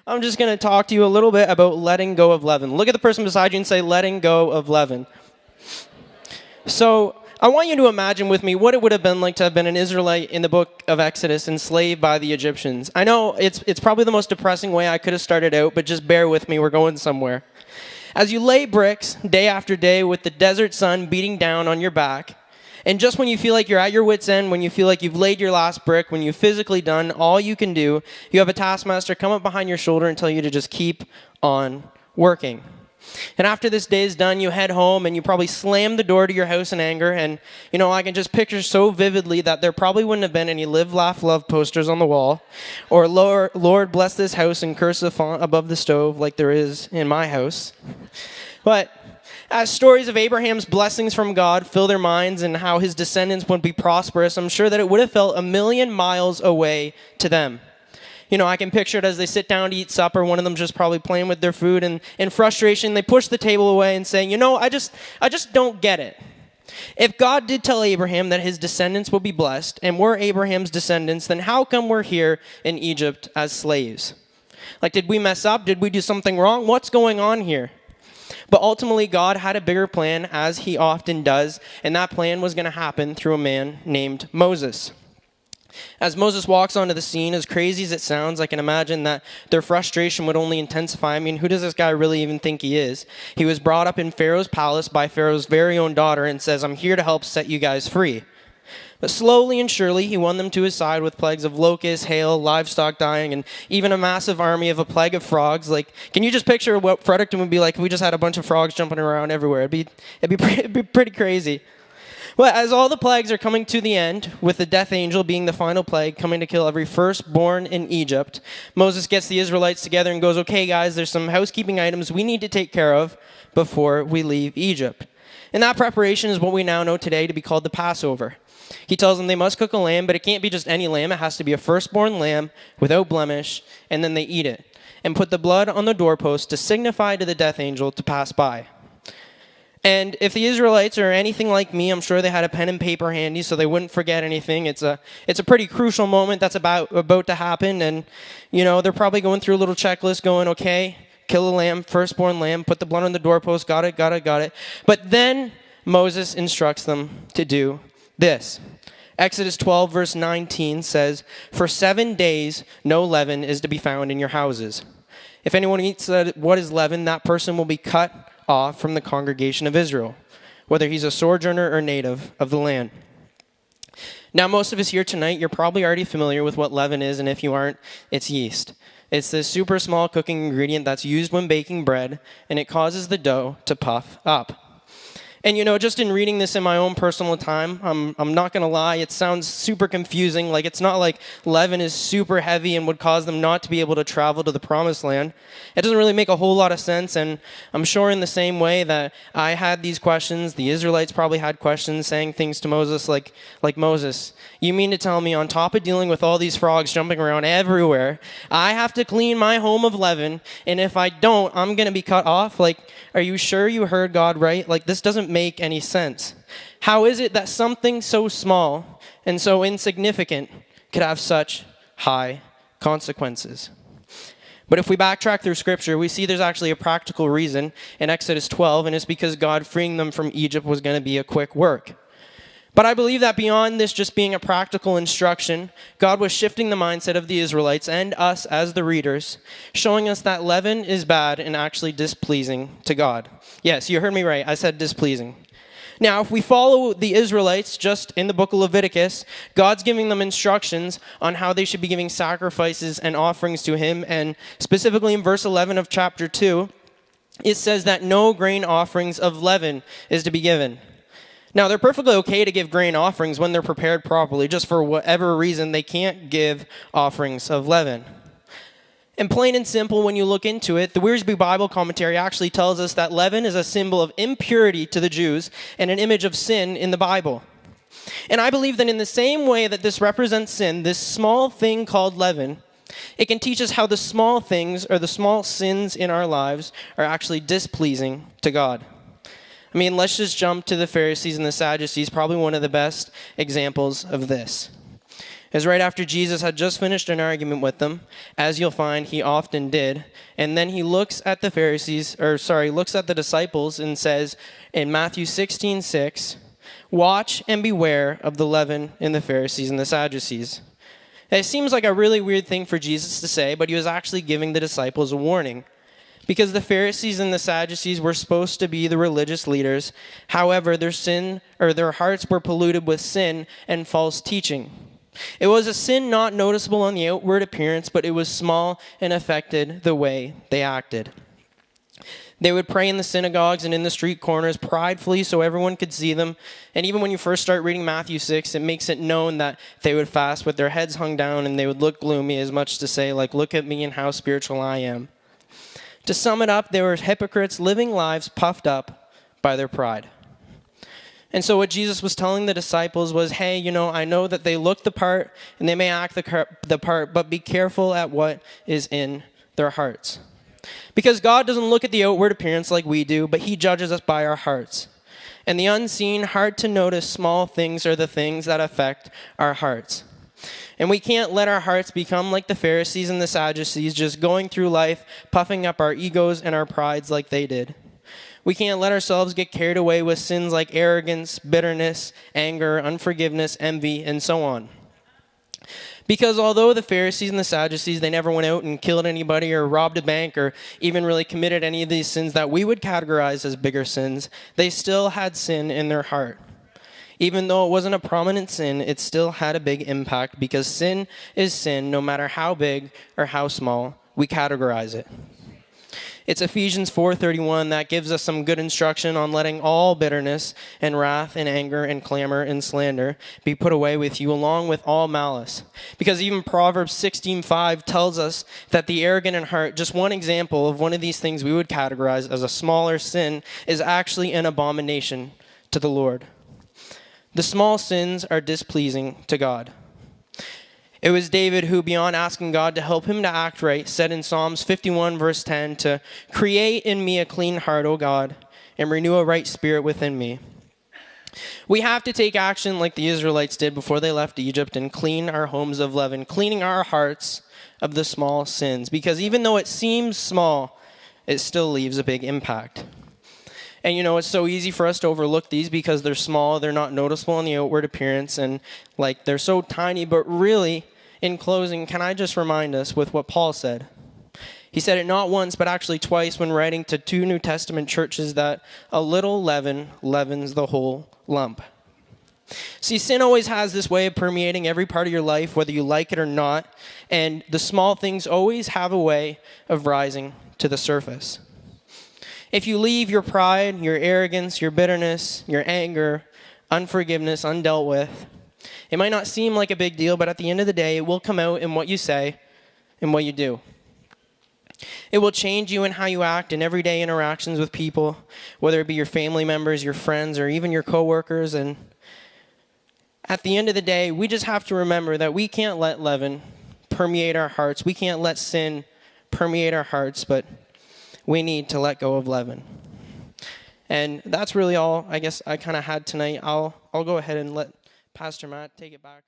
I'm just going to talk to you a little bit about letting go of leaven. Look at the person beside you and say, letting go of leaven. So I want you to imagine with me what it would have been like to have been an Israelite in the book of Exodus, enslaved by the Egyptians. I know it's probably the most depressing way I could have started out, but just bear with me, we're going somewhere. As you lay bricks day after day with the desert sun beating down on your back, and just when you feel like you're at your wit's end, when you feel like you've laid your last brick, when you've physically done all you can do, you have a taskmaster come up behind your shoulder and tell you to just keep on working. And after this day is done, you head home and you probably slam the door to your house in anger. And, I can just picture so vividly that there probably wouldn't have been any live, laugh, love posters on the wall, or Lord bless this house and curse the font above the stove like there is in my house. But as stories of Abraham's blessings from God fill their minds and how his descendants would be prosperous, I'm sure that it would have felt a million miles away to them. I can picture it as they sit down to eat supper, one of them just probably playing with their food, and in frustration, they push the table away and saying, I just don't get it. If God did tell Abraham that his descendants will be blessed, and we're Abraham's descendants, then how come we're here in Egypt as slaves? Like, did we mess up? Did we do something wrong? What's going on here? But ultimately, God had a bigger plan, as he often does, and that plan was going to happen through a man named Moses. As Moses walks onto the scene, as crazy as it sounds, I can imagine that their frustration would only intensify. I mean, who does this guy really even think he is? He was brought up in Pharaoh's palace by Pharaoh's very own daughter and says, I'm here to help set you guys free. But slowly and surely, he won them to his side with plagues of locusts, hail, livestock dying, and even a massive army of a plague of frogs. Like, can you just picture what Fredericton would be like if we just had a bunch of frogs jumping around everywhere? It'd be pretty crazy. Well, as all the plagues are coming to the end, with the death angel being the final plague, coming to kill every firstborn in Egypt, Moses gets the Israelites together and goes, okay, guys, there's some housekeeping items we need to take care of before we leave Egypt. And that preparation is what we now know today to be called the Passover. He tells them they must cook a lamb, but it can't be just any lamb. It has to be a firstborn lamb without blemish, and then they eat it and put the blood on the doorpost to signify to the death angel to pass by. And if the Israelites are anything like me, I'm sure they had a pen and paper handy so they wouldn't forget anything. It's a pretty crucial moment that's about to happen. And, they're probably going through a little checklist going, okay, kill a lamb, firstborn lamb, put the blood on the doorpost, got it. But then Moses instructs them to do this. Exodus 12, verse 19 says, for 7 days no leaven is to be found in your houses. If anyone eats what is leaven, that person will be cut off from the congregation of Israel, whether he's a sojourner or native of the land. Now, most of us here tonight, you're probably already familiar with what leaven is, and if you aren't, it's yeast. It's this super small cooking ingredient that's used when baking bread, and it causes the dough to puff up. And just in reading this in my own personal time, I'm not going to lie, it sounds super confusing. Like, it's not like leaven is super heavy and would cause them not to be able to travel to the promised land. It doesn't really make a whole lot of sense, and I'm sure in the same way that I had these questions, the Israelites probably had questions saying things to Moses like Moses, you mean to tell me on top of dealing with all these frogs jumping around everywhere, I have to clean my home of leaven, and if I don't, I'm going to be cut off? Like, are you sure you heard God right? Like, this doesn't make any sense. How is it that something so small and so insignificant could have such high consequences? But if we backtrack through Scripture, we see there's actually a practical reason in Exodus 12, and it's because God freeing them from Egypt was going to be a quick work. But I believe that beyond this just being a practical instruction, God was shifting the mindset of the Israelites and us as the readers, showing us that leaven is bad and actually displeasing to God. Yes, you heard me right. I said displeasing. Now, if we follow the Israelites just in the book of Leviticus, God's giving them instructions on how they should be giving sacrifices and offerings to him. And specifically in verse 11 of chapter 2, it says that no grain offerings of leaven is to be given. Now, they're perfectly okay to give grain offerings when they're prepared properly. Just for whatever reason, they can't give offerings of leaven. And plain and simple, when you look into it, the Wiersbe Bible Commentary actually tells us that leaven is a symbol of impurity to the Jews and an image of sin in the Bible. And I believe that in the same way that this represents sin, this small thing called leaven, it can teach us how the small things or the small sins in our lives are actually displeasing to God. I mean, let's just jump to the Pharisees and the Sadducees, probably one of the best examples of this. is right after Jesus had just finished an argument with them, as you'll find he often did, and then he looks at the looks at the disciples and says in Matthew 16:6, "Watch and beware of the leaven in the Pharisees and the Sadducees." It seems like a really weird thing for Jesus to say, but he was actually giving the disciples a warning. Because the Pharisees and the Sadducees were supposed to be the religious leaders. However, their hearts were polluted with sin and false teaching. It was a sin not noticeable on the outward appearance, but it was small and affected the way they acted. They would pray in the synagogues and in the street corners pridefully so everyone could see them. And even when you first start reading Matthew 6, it makes it known that they would fast with their heads hung down and they would look gloomy, as much to say, like, look at me and how spiritual I am. To sum it up, they were hypocrites living lives puffed up by their pride. And so what Jesus was telling the disciples was, hey, I know that they look the part and they may act the part, but be careful at what is in their hearts. Because God doesn't look at the outward appearance like we do, but he judges us by our hearts. And the unseen, hard to notice small things are the things that affect our hearts. And we can't let our hearts become like the Pharisees and the Sadducees, just going through life, puffing up our egos and our prides like they did. We can't let ourselves get carried away with sins like arrogance, bitterness, anger, unforgiveness, envy, and so on. Because although the Pharisees and the Sadducees, they never went out and killed anybody or robbed a bank or even really committed any of these sins that we would categorize as bigger sins, they still had sin in their heart. Even though it wasn't a prominent sin, it still had a big impact because sin is sin no matter how big or how small we categorize it. It's Ephesians 4:31 that gives us some good instruction on letting all bitterness and wrath and anger and clamor and slander be put away with you, along with all malice. Because even Proverbs 16:5 tells us that the arrogant in heart, just one example of one of these things we would categorize as a smaller sin, is actually an abomination to the Lord. The small sins are displeasing to God. It was David who, beyond asking God to help him to act right, said in Psalms 51 verse 10 to create in me a clean heart, O God, and renew a right spirit within me. We have to take action like the Israelites did before they left Egypt and clean our homes of leaven, cleaning our hearts of the small sins. Because even though it seems small, it still leaves a big impact. And it's so easy for us to overlook these because they're small, they're not noticeable in the outward appearance, and they're so tiny. But really, in closing, can I just remind us with what Paul said? He said it not once, but actually twice when writing to 2 New Testament churches that a little leaven leavens the whole lump. See, sin always has this way of permeating every part of your life, whether you like it or not, and the small things always have a way of rising to the surface. If you leave your pride, your arrogance, your bitterness, your anger, unforgiveness undealt with, it might not seem like a big deal, but at the end of the day, it will come out in what you say and what you do. It will change you in how you act in everyday interactions with people, whether it be your family members, your friends, or even your coworkers. And at the end of the day, we just have to remember that we can't let leaven permeate our hearts. We can't let sin permeate our hearts, but we need to let go of leaven. And that's really all I guess I kind of had tonight. I'll go ahead and let Pastor Matt take it back.